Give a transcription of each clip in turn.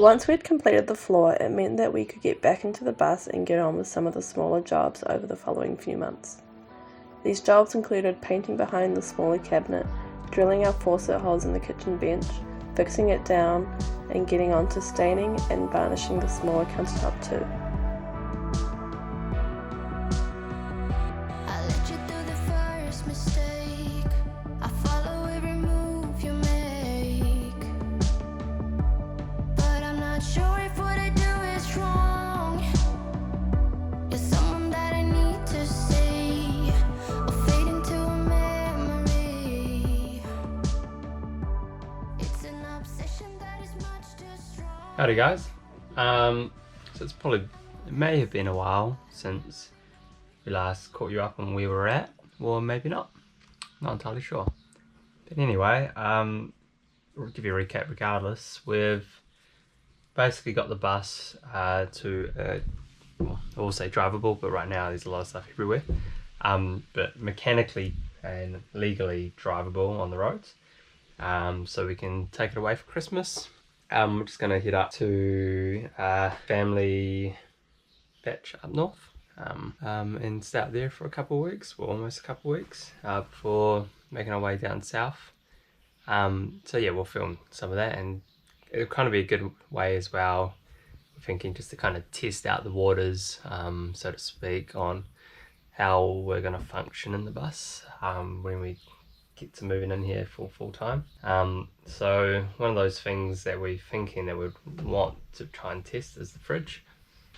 Once we'd completed the floor, it meant that we could get back into the bus and get on with some of the smaller jobs over the following few months. These jobs included painting behind the smaller cabinet, drilling our faucet holes in the kitchen bench, fixing it down, and getting on to staining and varnishing the smaller countertop too. Howdy guys, so it may have been a while since we last caught you up on where we're at, or maybe not entirely sure. But anyway, we'll give you a recap regardless. We've basically got the bus to, well, I will say drivable, but right now there's a lot of stuff everywhere, but mechanically and legally drivable on the roads, so we can take it away for Christmas. We're just going to head up to family batch up north and stay out there for a couple of weeks, or almost a couple of weeks, before making our way down south. So yeah, we'll film some of that, and it'll kind of be a good way as well, I'm thinking, just to kind of test out the waters, so to speak, on how we're going to function in the bus when we get to moving in here full time. So one of those things that we're thinking that we'd want to try and test is the fridge,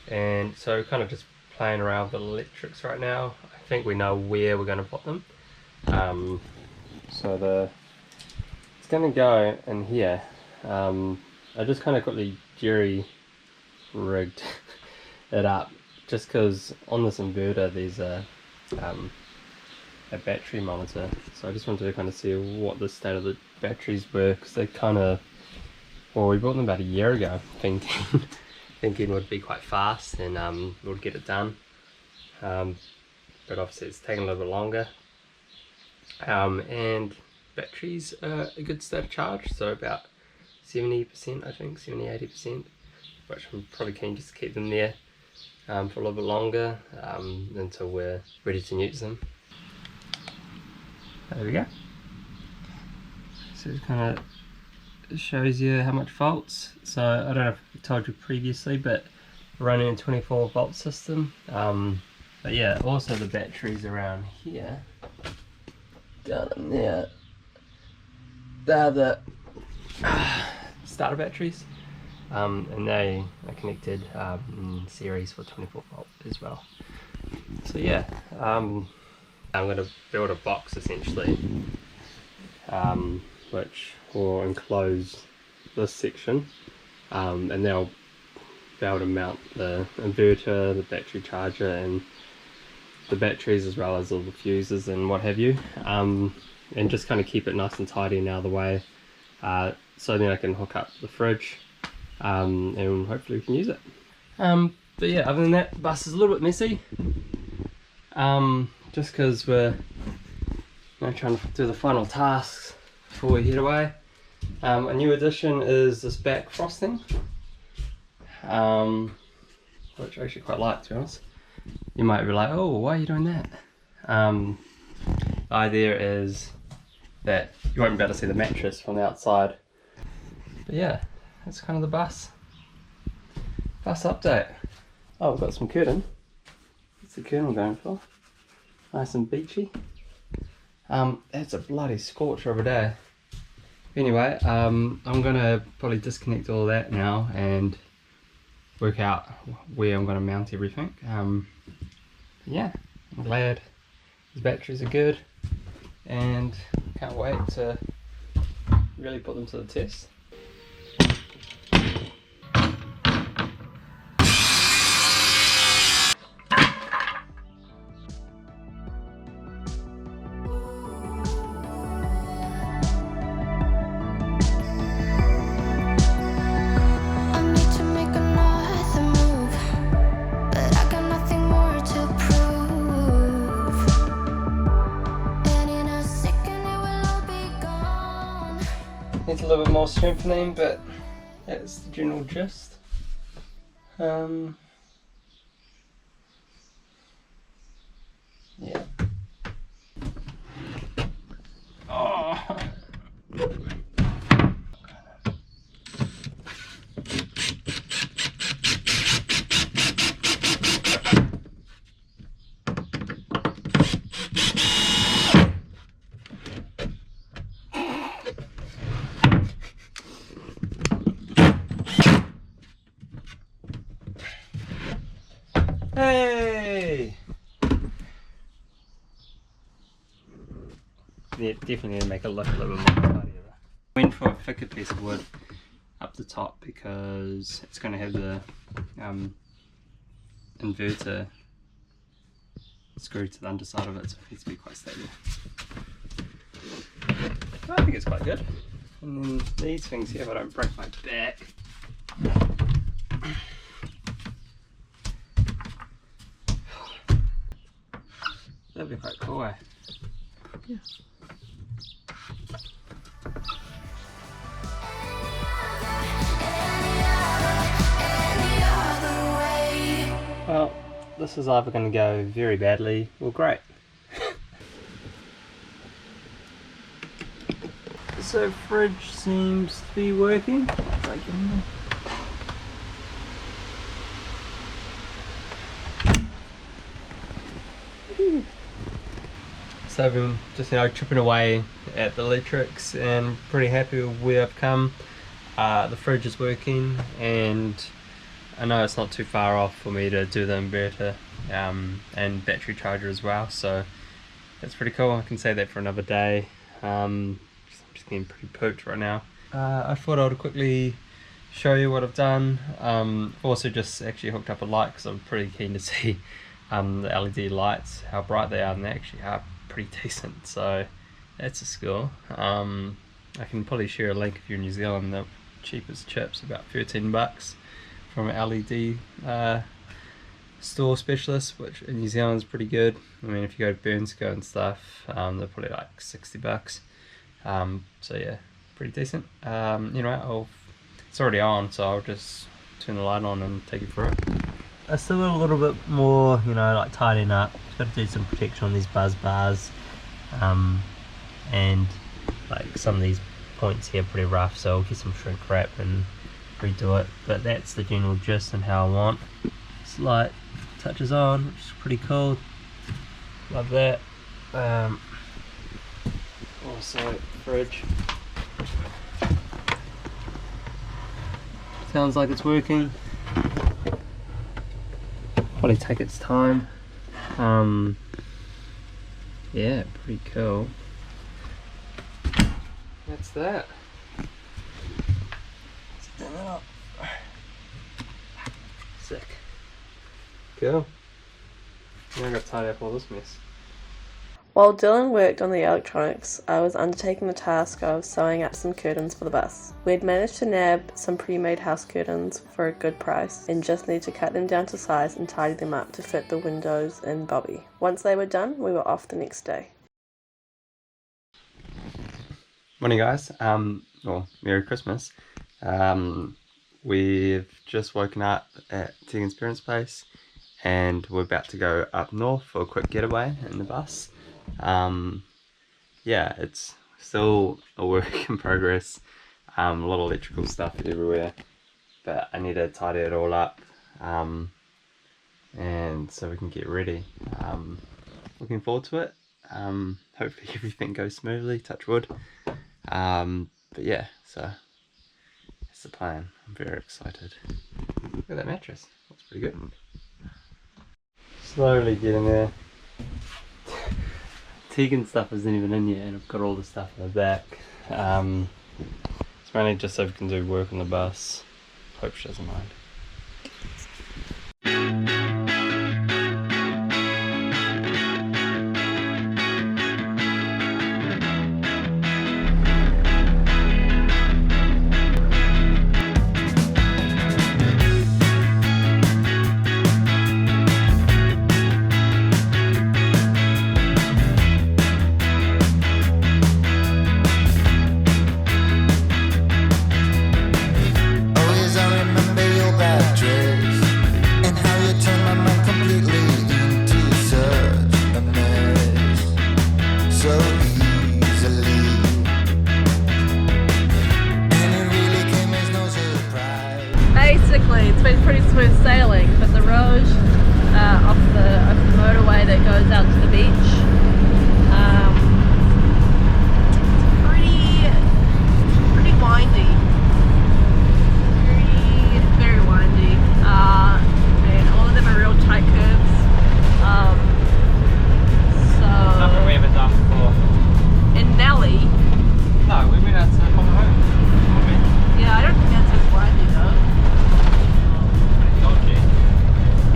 and so kind of just playing around with the electrics right now. I think we know where we're going to put them. So it's going to go in here. I just kind of quickly jerry rigged it up just because on this inverter there's a battery monitor, so I just wanted to kind of see what the state of the batteries were, because they kind of, well, we bought them about a year ago thinking would be quite fast and would get it done, but obviously it's taken a little bit longer, and batteries are a good state of charge, so about 70%, I think 70-80%, which I'm probably keen just to keep them there for a little bit longer, until we're ready to use them. There we go. So it kind of shows you how much volts. So I don't know if I told you previously, but we're running a 24 volt system. But yeah, also the batteries around here, down in there, they're the starter batteries, and they are connected in series for 24 volt as well. So yeah, I'm going to build a box essentially, which will enclose this section, and they'll be able to mount the inverter, the battery charger, and the batteries, as well as all the fuses and what have you, and just kind of keep it nice and tidy and out of the way, so then I can hook up the fridge, and hopefully we can use it. But yeah, other than that, the bus is a little bit messy, just because we're trying to do the final tasks before we head away. A new addition is this back frosting, which I actually quite like, to be honest. You might be like, oh, why are you doing that? The idea is that you won't be able to see the mattress from the outside. But yeah, that's kind of the bus update. Oh, we've got some curtain. What's the curtain we're going for? Nice and beachy. It's a bloody scorcher of a day. Anyway, I'm gonna probably disconnect all that now and work out where I'm gonna mount everything. Yeah, I'm glad the batteries are good and can't wait to really put them to the test. Needs a little bit more strengthening, but that's the general gist. Yeah. Oh. Hey! Yeah, definitely need to make it look a little bit more tidier. Went for a thicker piece of wood up the top because it's going to have the inverter screwed to the underside of it, so it needs to be quite stable. I think it's quite good. And then these things here, if I don't break my back. That'd be quite cool, eh? Yeah. Well, this is either going to go very badly or great. So fridge seems to be working. So I've been just chipping away at the electrics and pretty happy with where I've come. The fridge is working and I know it's not too far off for me to do the inverter and battery charger as well, so that's pretty cool. I can say that for another day. I'm just getting pretty pooped right now. I thought I would quickly show you what I've done. Also just actually hooked up a light because I'm pretty keen to see the LED lights, how bright they are, and they actually are pretty decent, so that's a score. I can probably share a link if you're in New Zealand. The cheapest chips, about $13 from an LED store specialist, which in New Zealand is pretty good. I mean, if you go to Burnsco and stuff, they're probably like $60. So yeah, pretty decent. You know, it's already on, so I'll just turn the light on and take it through it. I still got a little bit more, you know, like tidying up. Got to do some protection on these buzz bars, and like some of these points here are pretty rough, so I'll get some shrink wrap and redo it. But that's the general gist and how I want. This light touches on, which is pretty cool. Love that. Also, fridge. Sounds like it's working. Probably take its time. Yeah, pretty cool. That's that. Spin it up. Sick. Cool. Now I gotta tidy up all this mess. While Dylan worked on the electronics, I was undertaking the task of sewing up some curtains for the bus. We'd managed to nab some pre-made house curtains for a good price and just need to cut them down to size and tidy them up to fit the windows in Bobby. Once they were done, we were off the next day. Morning guys, well, Merry Christmas. We've just woken up at Tegan's parents' place and we're about to go up north for a quick getaway in the bus. Yeah, it's still a work in progress. A lot of electrical stuff everywhere, but I need to tidy it all up, and so we can get ready. Looking forward to it. Hopefully everything goes smoothly, touch wood. But yeah, so that's the plan. I'm very excited. Look at that mattress, looks pretty good. Slowly getting there. Tegan's stuff isn't even in yet and I've got all the stuff in the back. It's mainly just so we can do work on the bus. Hope she doesn't mind. we're sailing, but the road off the motorway that goes out to the beach, pretty windy. Very windy. And all of them are real tight curves. Nothing we ever done before. In Nelly. No, we went out to come home. Yeah, I don't think that's as windy though. Pretty dodgy.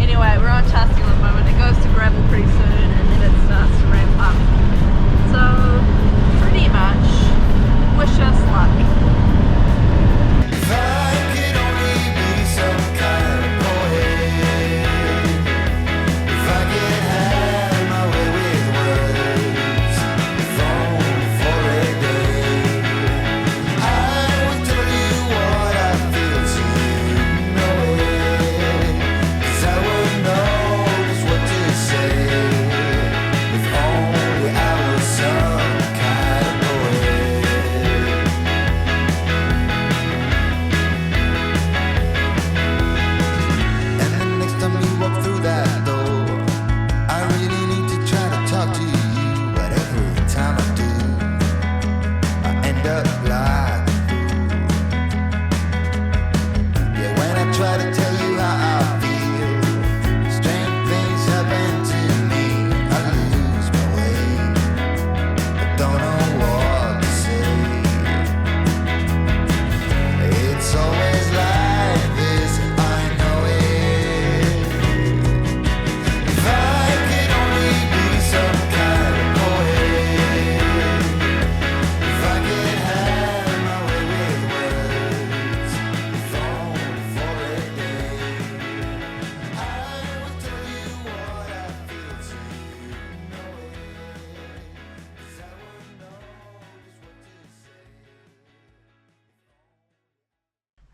Anyway, we're on Tusky at the moment. It goes to gravel pretty soon and then it starts to ramp up. So, pretty much, wish us luck.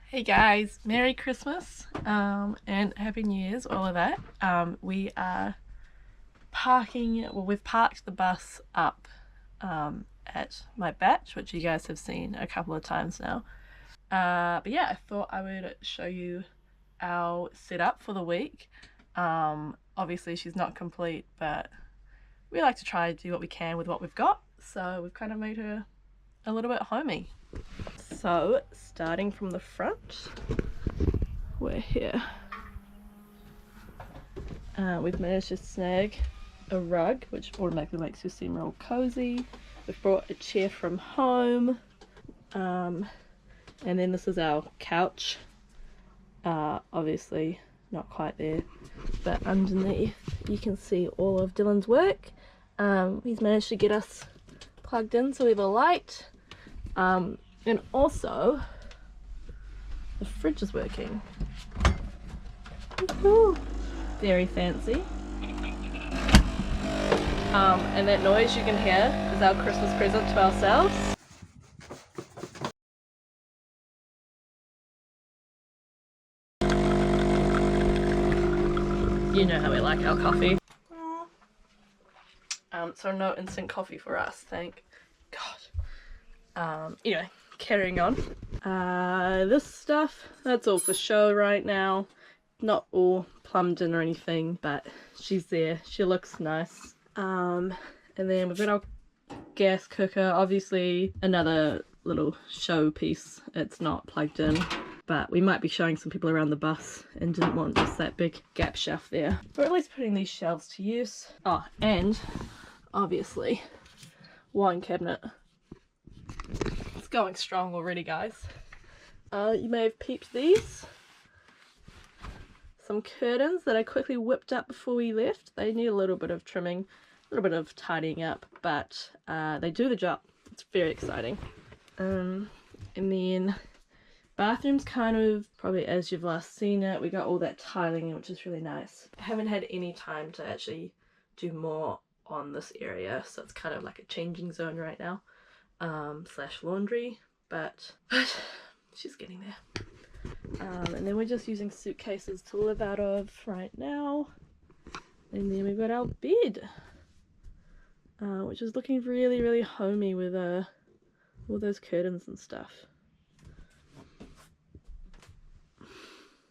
Hey guys, Merry Christmas and Happy New Year's, all of that. We are parking, well, we've parked the bus up at my batch, which you guys have seen a couple of times now. But yeah, I thought I would show you our setup for the week. Obviously she's not complete, but we like to try to do what we can with what we've got, so we've kind of made her a little bit homey. So, starting from the front, we're here. We've managed to snag a rug, which automatically makes you seem real cozy. We've brought a chair from home, and then this is our couch. Obviously not quite there, but underneath you can see all of Dylan's work. He's managed to get us plugged in so we have a light. And also, the fridge is working. Woohoo! Very fancy. And that noise you can hear is our Christmas present to ourselves. You know how we like our coffee. So no instant coffee for us, thank God. Anyway. Carrying on, this stuff, that's all for show right now. Not all plumbed in or anything, but she's there, she looks nice. And then we've got our gas cooker, obviously another little show piece. It's not plugged in, but we might be showing some people around the bus and didn't want just that big gap shelf there. Or at least putting these shelves to use. Oh, and obviously wine cabinet. Going strong already, guys. You may have peeped these. Some curtains that I quickly whipped up before we left. They need a little bit of trimming, a little bit of tidying up, but they do the job. It's very exciting. And then bathroom's kind of probably as you've last seen it. We got all that tiling in, which is really nice. I haven't had any time to actually do more on this area, so it's kind of like a changing zone right now. Slash laundry, but she's getting there. And then we're just using suitcases to live out of right now. And then we've got our bed, which is looking really, really homey with all those curtains and stuff.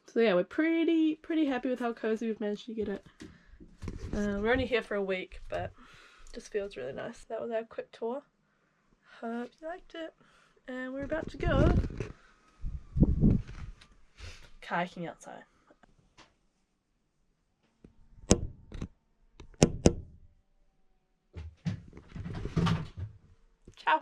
This So yeah, we're pretty happy with how cozy we've managed to get it. We're only here for a week, but just feels really nice. That was our quick tour. Hope you liked it. And we're about to go kayaking outside. Ciao.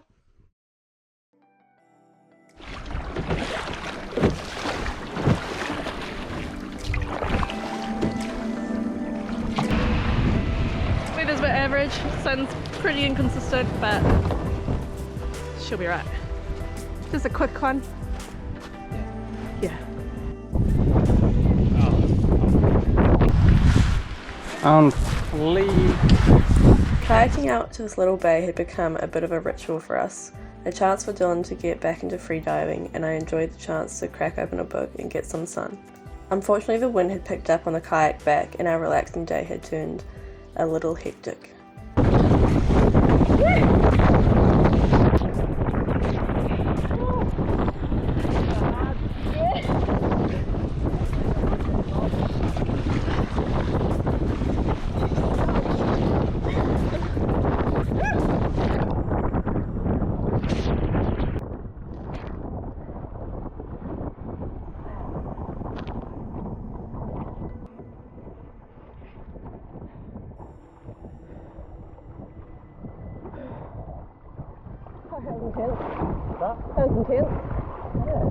Weather's a bit average, sun's pretty inconsistent, but she'll be right. Just a quick one. Yeah. Kayaking out to this little bay had become a bit of a ritual for us, a chance for Dylan to get back into free diving, and I enjoyed the chance to crack open a book and get some sun. Unfortunately, the wind had picked up on the kayak back and our relaxing day had turned a little hectic. That was intense. Yeah.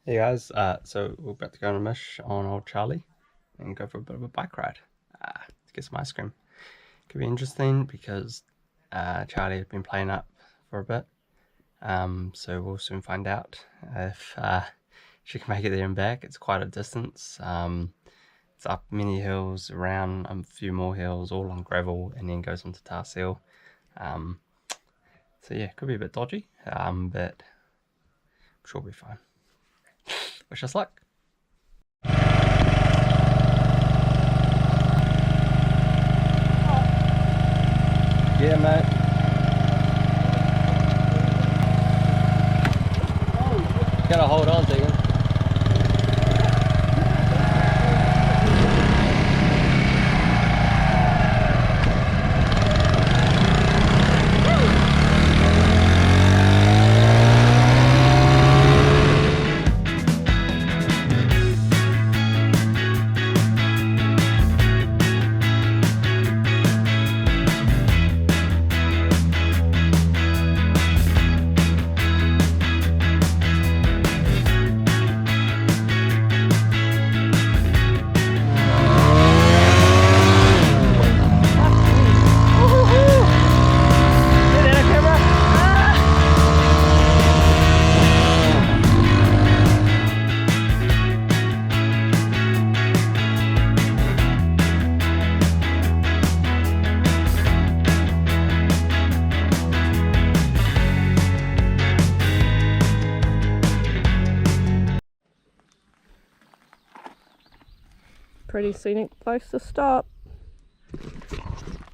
Hey guys, so we're about to go on a mish on old Charlie and go for a bit of a bike ride to get some ice cream. Could be interesting because Charlie has been playing up for a bit, so we'll soon find out if she can make it there and back. It's quite a distance. It's up many hills, around a few more hills, all on gravel, and then goes into Tar Seal. So yeah, could be a bit dodgy, but I'm sure we'll be fine. Wish us luck. Yeah, mate. Gotta hold on, Tegan. Pretty scenic place to stop.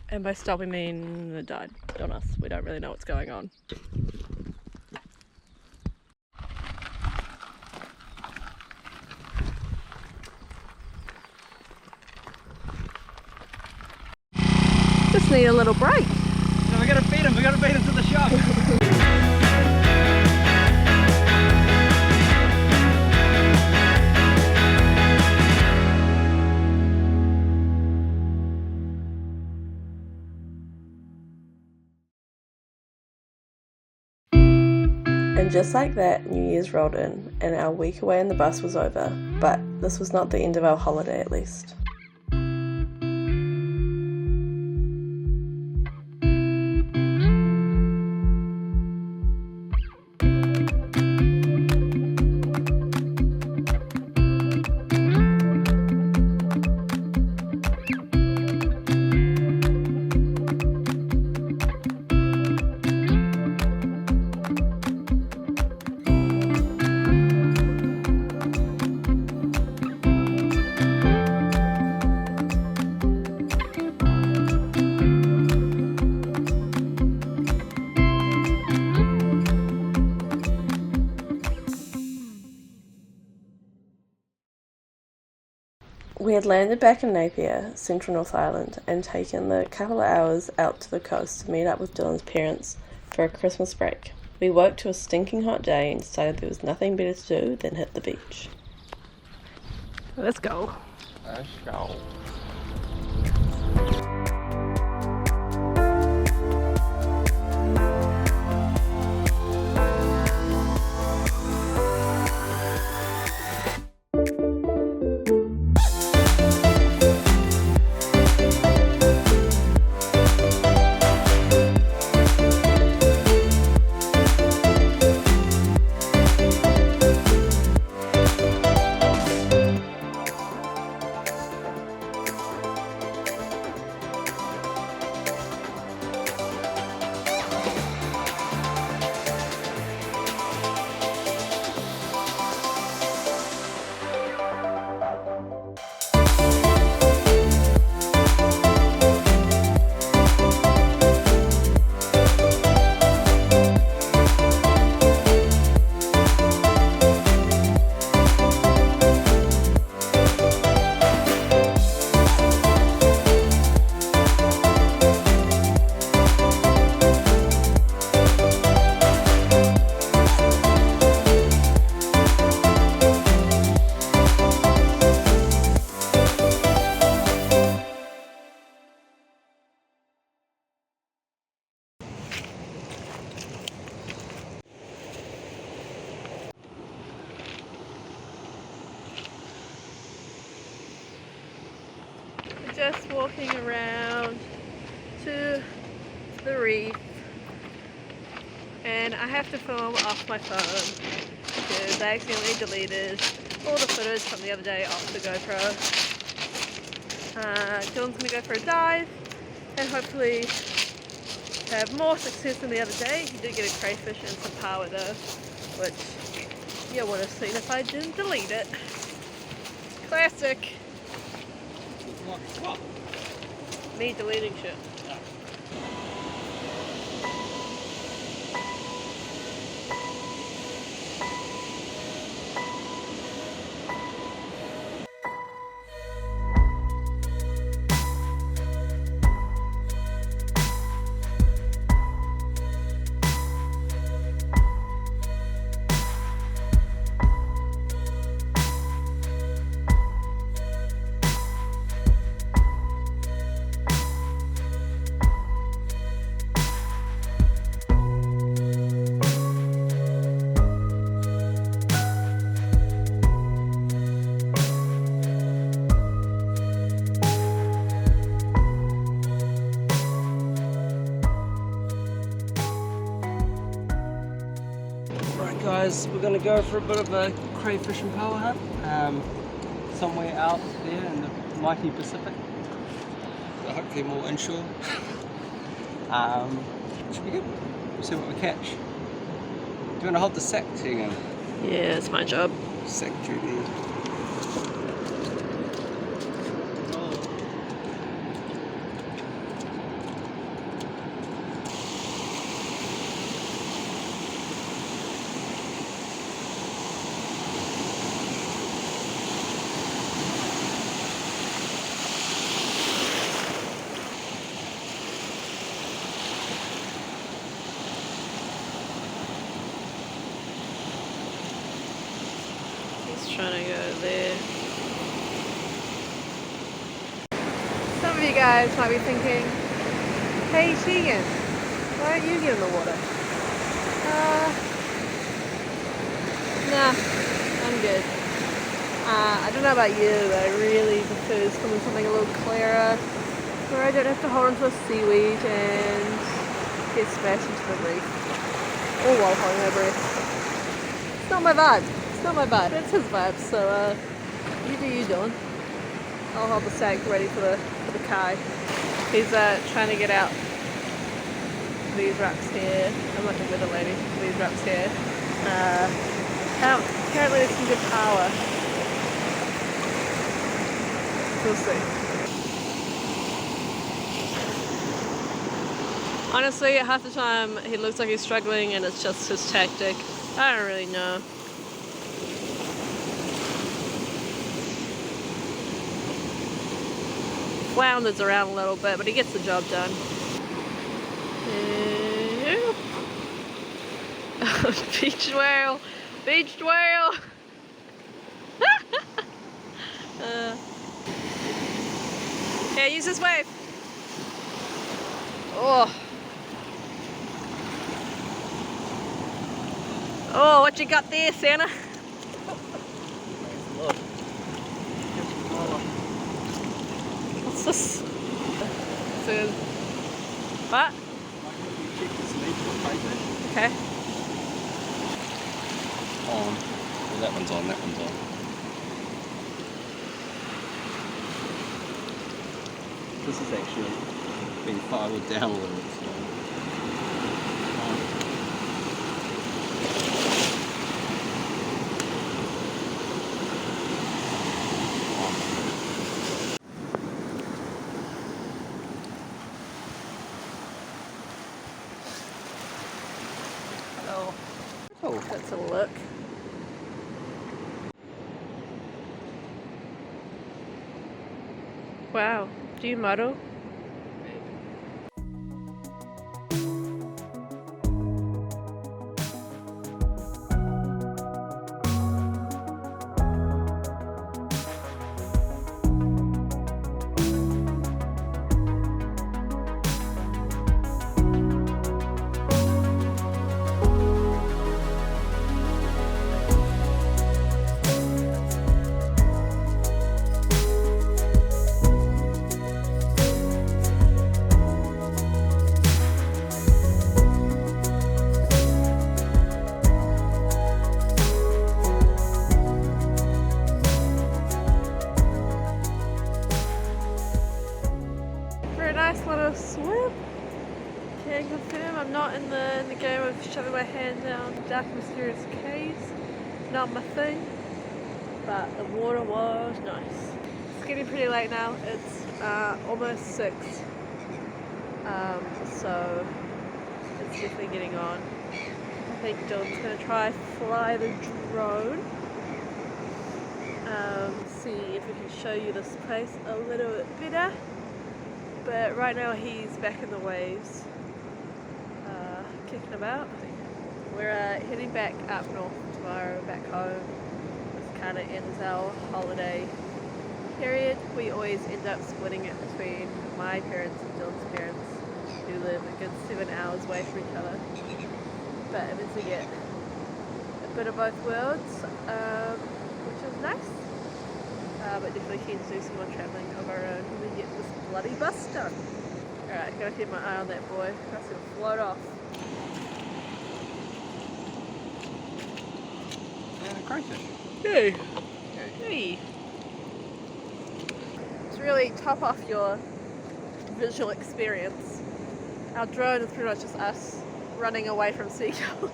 And by stop we mean it died on us. We don't really know what's going on. Just need a little break. No, we gotta feed him to the shop. And just like that, New Year's rolled in, and our week away in the bus was over, but this was not the end of our holiday at least. We had landed back in Napier, Central North Island, and taken the couple of hours out to the coast to meet up with Dylan's parents for a Christmas break. We woke to a stinking hot day and decided there was nothing better to do than hit the beach. Let's go. Let's go. Just walking around to the reef, and I have to film off my phone because I accidentally deleted all the footage from the other day off the GoPro. Dylan's going to go for a dive and hopefully have more success than the other day. He did get a crayfish and some power though, which you would have seen if I didn't delete it. Classic. What? Me deleting shit. Right guys, we're gonna go for a bit of a crayfish and power hunt. Somewhere out there in the mighty Pacific. So hopefully more inshore. Should be good. We'll see what we catch. Do you want to hold the sack, Tegan? Yeah, it's my job. Sack duty. Trying to go there. Some of you guys might be thinking, hey Tegan, why don't you get in the water? Nah, I'm good. I don't know about you, but I really prefer swimming something a little clearer, where I don't have to hold onto a seaweed and get splashed into the reef, all while holding my breath. It's not my vibe. It's not my vibe, it's his vibe, so you do you, Dylan. I'll hold the sack ready for the kai. He's trying to get out these rocks here. I'm looking with the lady. These rocks here. Apparently there's some good power. We'll see. Honestly, half the time he looks like he's struggling and it's just his tactic. I don't really know. flounders around a little bit, but he gets the job done. Beached whale! Beached whale! Yeah, use this wave. Oh. Oh, what you got there, Santa? What's this? What? Okay. On. Well, that one's on, that one's on. This is actually being filed down a little bit. So. Oh, that's a look. Wow, do you model? Nice little swim. Can confirm I'm not in the game of shoving my hand down dark mysterious caves. Not my thing. But the water was nice. It's getting pretty late now. It's almost 6. So it's definitely getting on. I think Dylan's gonna try fly the drone. See if we can show you this place a little bit better. But right now he's back in the waves, kicking about. We're heading back up north tomorrow, back home. This kind of ends our holiday period. We always end up splitting it between my parents and Dylan's parents, who live a good 7 hours away from each other. But it means we get a bit of both worlds, which is nice. But definitely keen to do some more travelling of our own when we get this bloody bus done. Alright, gotta keep my eye on that boy. That's gonna float off. And a crayfish. Hey! Hey! To really top off your visual experience, our drone is pretty much just us running away from seagulls.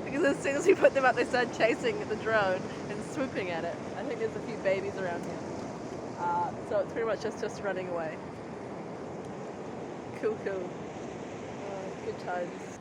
Because as soon as we put them up, they start chasing the drone and swooping at it. I think there's a few babies around here. So it's pretty much just running away. Cool. Good times.